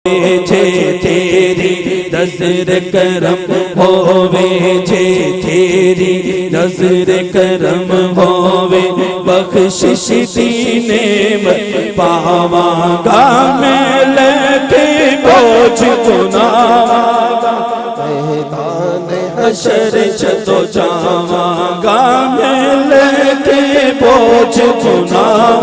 تیری نظر کرم ہووے جے تیری نظر کرم ہووے بخشش دی نعمت پاواں گا میں لے کے بوجھ گناہ میدان حشر جدو جاواں گا میں لے کے بوجھ گناہ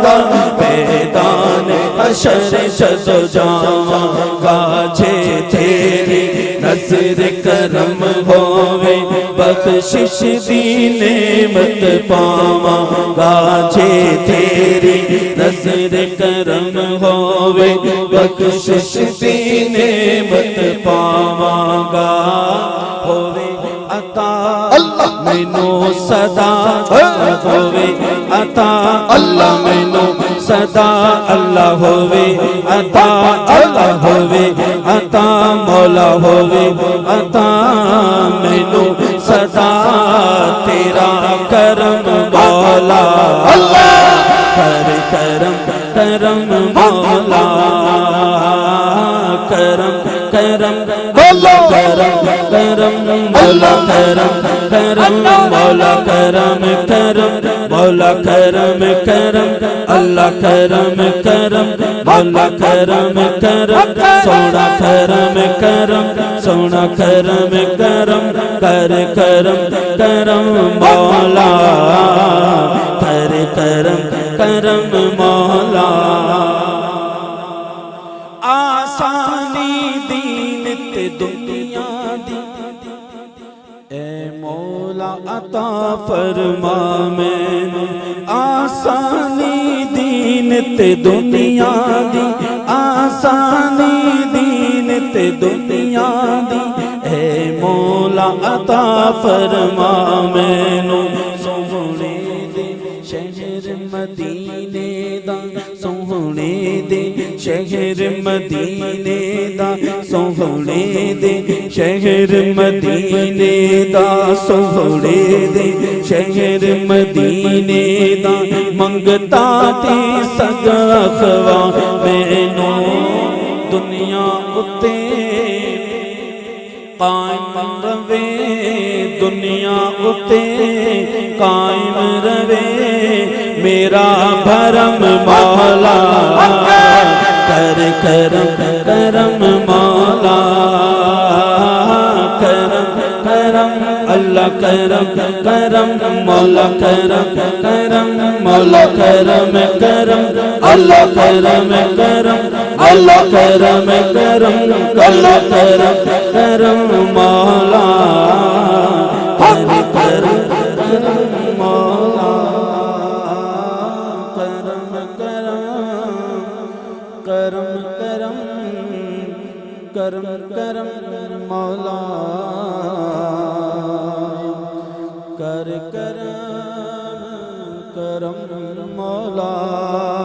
گا میدان حشر جدو جاواں گا جے تیری نظر کرم ہووے بخشش دی نعمت پاواں گا جے تیری نظر کرم ہووے بخشش دی نعمت پاواں گا ہووے عطا مینوں صدا ہووے عطا اللہ مینوں صدا اللہ ہووے عطا اللہ ہووے عطا مولا ہووے عطا مینوں صدا تیرا کرم مولا کر کرم کرم مولا کرم کرم کرم کرم مولا کرم کرم مولا کرم کرم مولا کرم کرم اللہ کرم کرم مولا کرم کرم سونا کرم کرم سونا کرم کرم کر کرم کرم مولا کر کرم کرم مولا آسانی دین تے دنیا دی اے مولا عطا فرما مینوں آسانی دین تے دنیا دی آسانی دین تے دنیا دی اے مولا عطا فرما مینوں سونے دے شہر مدینے دا سونے دے شہر مدینے دا سونے دے شہر مدینے دا سونے دے شہر مدینے دا منگتا تے سجا خوا مینوں دنیا اتے قائم روے دنیا اتے قائم روے میرا بھرم مولا کر کرم کرم مولا کرم کرم اللہ کرم کرم مولا کرم کرم مولا کرم کرم اللہ کرم کرم اللہ کرم کرم اللہ کرم کرم مولا کرم کرم مولا کرم کرم کرم کرم کرم مولا کر کرم کرم مولا